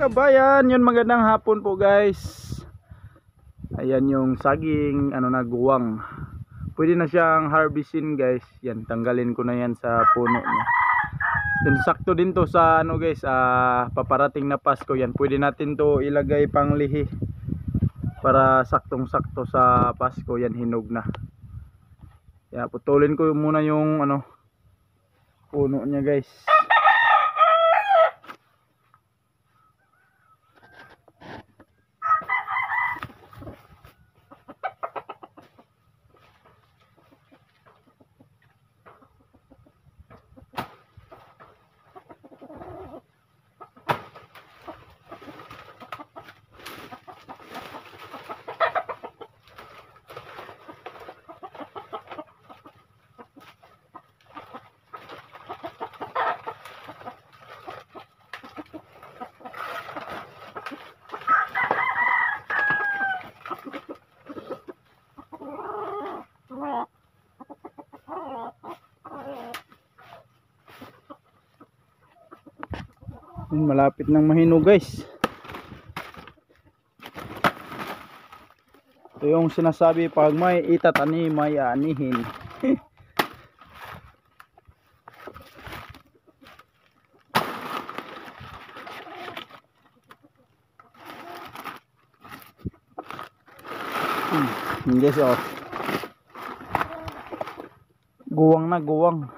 kabayan, yun magandang hapon po guys. Ayan yung saging naguwang. Pwede na siyang harvestin guys. Yan, tanggalin ko na yan sa puno niya. Then sakto din to sa guys, paparating na Pasko yan. Pwede natin to ilagay pang lihi. Para saktong sakto sa Pasko yan, hinog na. Kaya putulin ko muna yung puno niya guys. Malapit nang mahinog guys. Ito yung sinasabi, pag may itatanim may aanihin. Guys, guwang na guwang.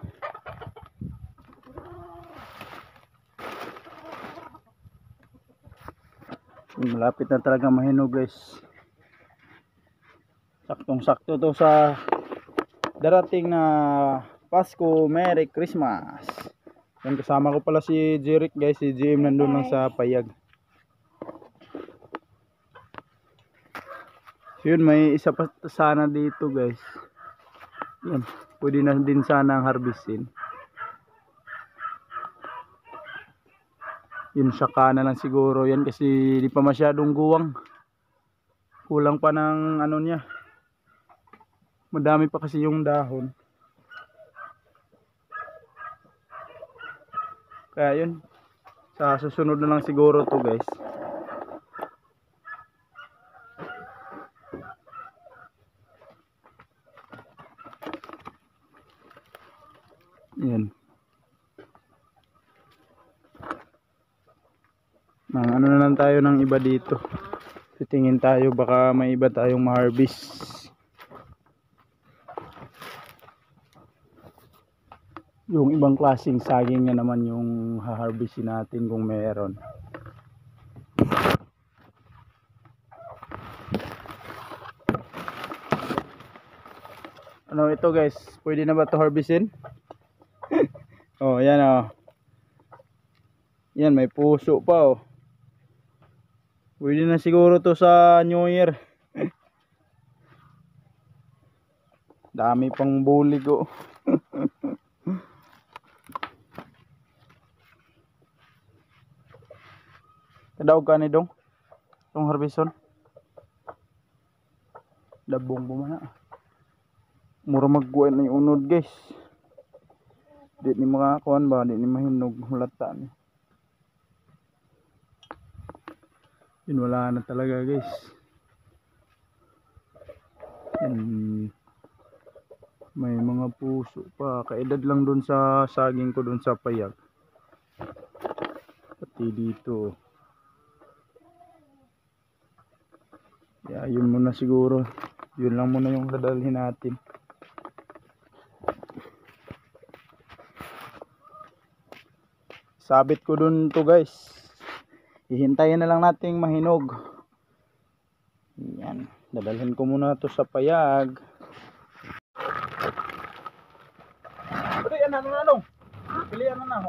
Malapit na talaga mahinog guys. Saktong sakto to sa darating na Pasko. Merry Christmas. Yan, kasama ko pala si Jeric guys. Si GM nandun lang sa payag. So yun, may isa pa sana dito guys. Yan, pwede na din sana ang harvestin. Yun, saka na lang siguro yan kasi di pa masyadong guwang. Kulang pa ng niya. Madami pa kasi yung dahon. Kaya yun, sa susunod na lang siguro to guys. Yan. Na lang tayo ng iba dito. Titingin tayo, baka may iba tayong ma-harvest. Yung ibang klaseng saging na naman yung ha-harvestin natin kung meron. Ito guys, pwede na ba ito harvestin? Oh, yan Yan, may puso pa Pwede na siguro to sa New Year. Dami pang bulig Kadaog ka ni dong itong harbison. Dabong bumana. Mura magkuhan na yung unod guys. Di ni makakuhan ba, di ni mahinog hulata ni. Yun, wala na talaga guys. May mga puso pa. Kaedad lang dun sa saging ko dun sa payag. Pati dito. Yeah, yun muna siguro. Yun lang muna yung dadalhin natin. Sabit ko dun to guys. Hihintayin na lang nating mahinog. Yan, dadalhin ko muna to sa payag. Pilihan na Pilihan na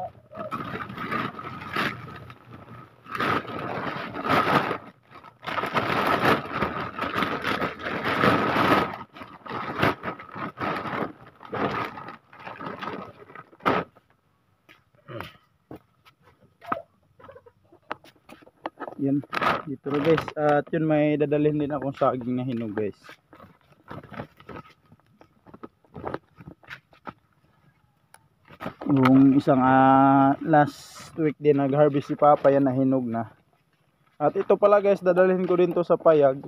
Yan, dito guys. At yun, may dadalhin din akong saging na hinog guys. Yung isang last week din nag-harvest si Papa, yan na hinog na. At ito pala guys, dadalhin ko din to sa payag.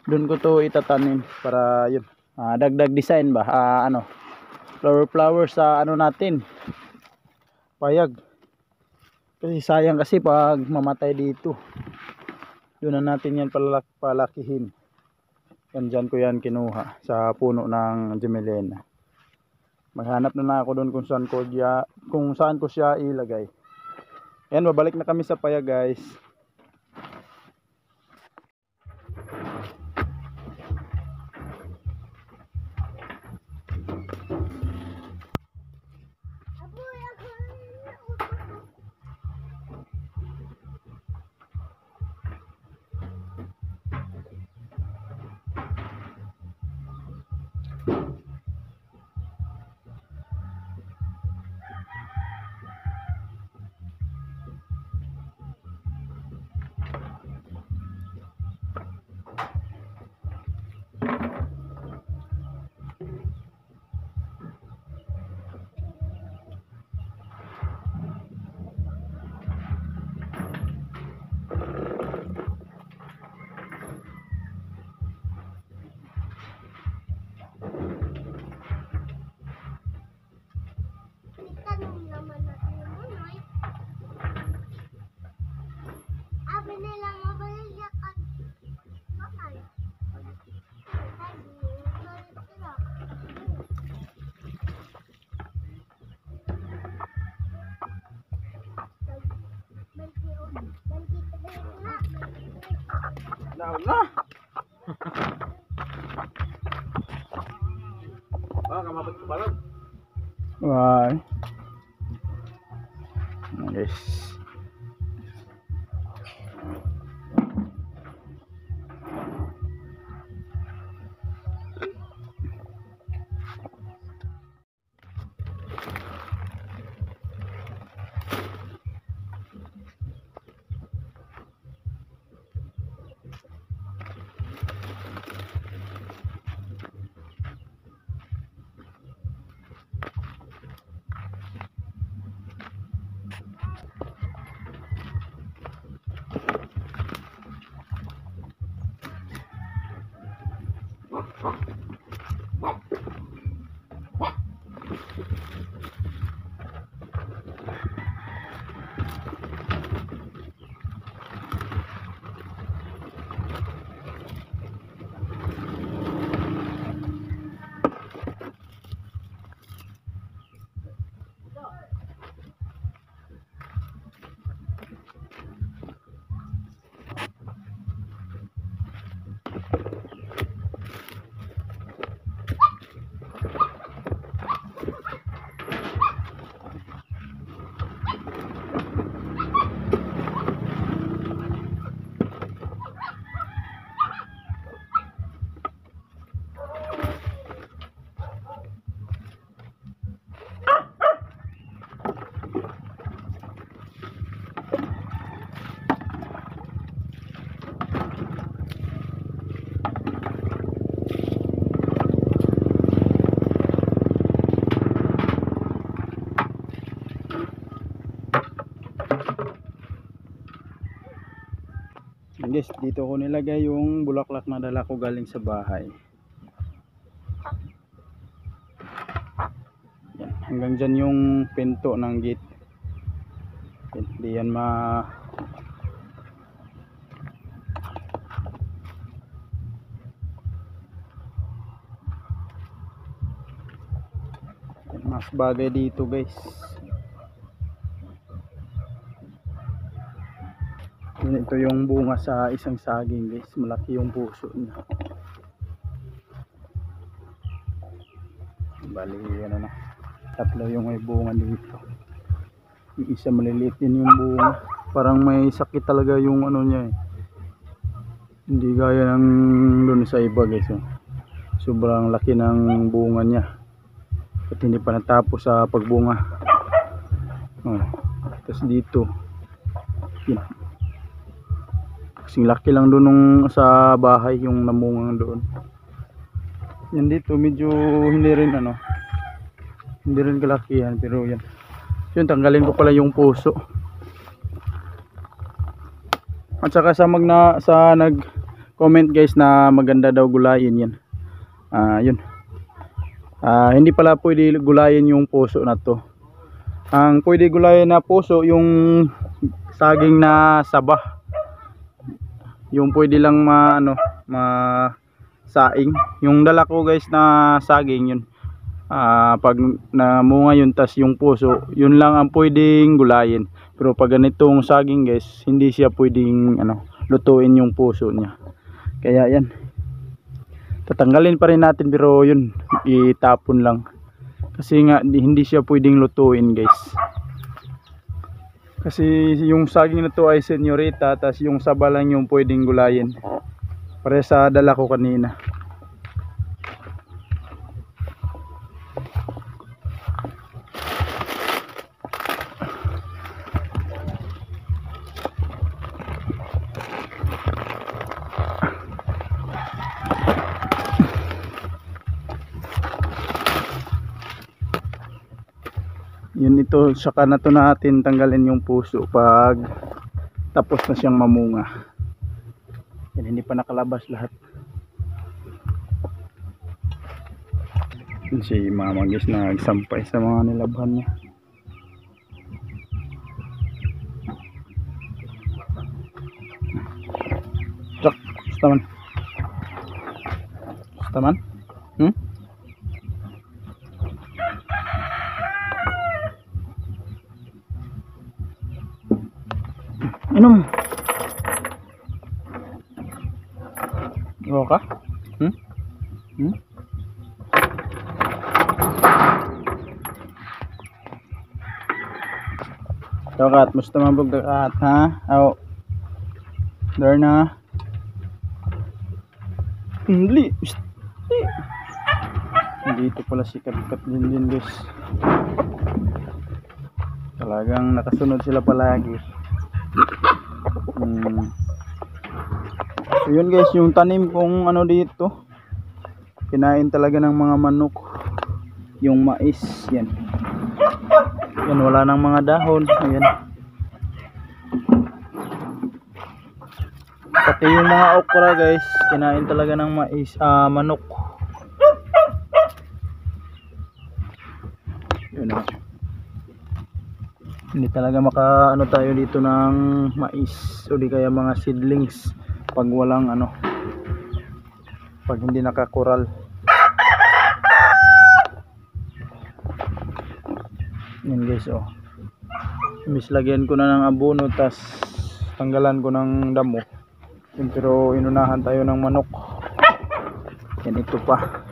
Doon ko to itatanim para yun, dagdag design ba, ano, flower sa ano natin, payag. Kasi sayang kasi pag mamatay dito. Doon na natin yan palakihin. Yan, dyan ko yan kinuha sa puno ng Gemelena. Maghanap na ako doon kung saan ko siya ilagay. Yan, babalik na kami sa payag guys. Daon na. Kamabot ko balon. Why? Yes. Guys, dito ko nilagay yung bulaklak na dala ko galing sa bahay. Yan, hanggang dyan yung pinto ng gate. Hindi yan mas bagay dito guys. Ito yung bunga sa isang saging guys, malaki yung puso niya. Bali ano na, tatlo yung may bunga dito. Yung isa maliliit din yung bunga, parang may sakit talaga yung ano niya eh. Hindi gaya ng doon sa iba guys oh. Sobrang laki ng bunga niya at hindi pa natapos sa pagbunga oh. Tapos dito yun, kasing laki lang doon nung sa bahay yung namungang doon. Yan dito medyo hindi rin ano, hindi rin kalakihan, pero yan yun, tanggalin ko pala yung puso. At saka sa nag-comment guys na maganda daw gulayin yan. Yun. Hindi pala pwede gulayin yung puso na to. Ang pwede gulayin na puso yung saging na saba. Yung pwede lang saing. Yung dala ko guys na saging yun. Pag namunga yun tas yung puso, yun lang ang pwedeng gulayin. Pero pag ganitong saging guys, hindi siya pwedeng lutuin yung puso niya. Kaya yan, tatanggalin pa rin natin, pero yun, itapon lang. Kasi nga hindi siya pwedeng lutuin guys. Kasi yung saging na to ay senyorita, tas yung saba lang yung pwedeng gulayin. Pare sa dala ko kanina. Yun, ito saka na to natin tanggalin yung puso pag tapos na siyang mamunga. Yan, hindi pa nakalabas lahat. Yun si mama guys, nagsampay sa mga nilabhan niya. Chak, basta man. Basta man? Inom. Iwo ka? Dakat, musta mabog dakat ha? Aw. Darna. Hindi. Dito pala si Kat din guys. Talagang nakasunod sila palagi. So yun guys, yung tanim kong dito, kinain talaga ng mga manok yung mais. Yan, wala nang mga dahon. Ayan, pati yung mga okra guys, kinain talaga ng manok. Yun na. Hindi talaga tayo dito ng mais o di kaya mga seedlings pag walang pag hindi nakakural. Yan guys, imbis lagyan ko na ng abono tas tanggalan ko ng damo. Yun, pero inunahan tayo ng manok. Yan, ito pa.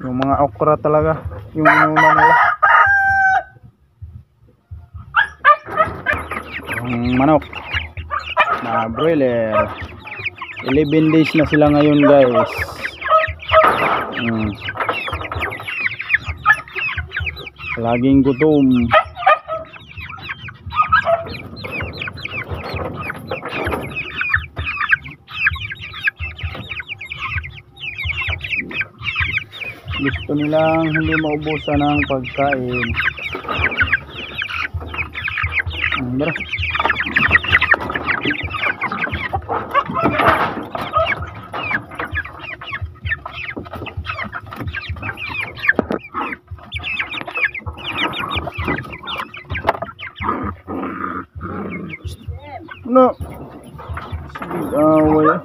Yung mga okra talaga yung inuna nila. Yung manok na broiler, 11 days na sila ngayon guys. Laging gutom. Gusto nilang hindi maubusan ng pagkain. Tara. No. Sige, away.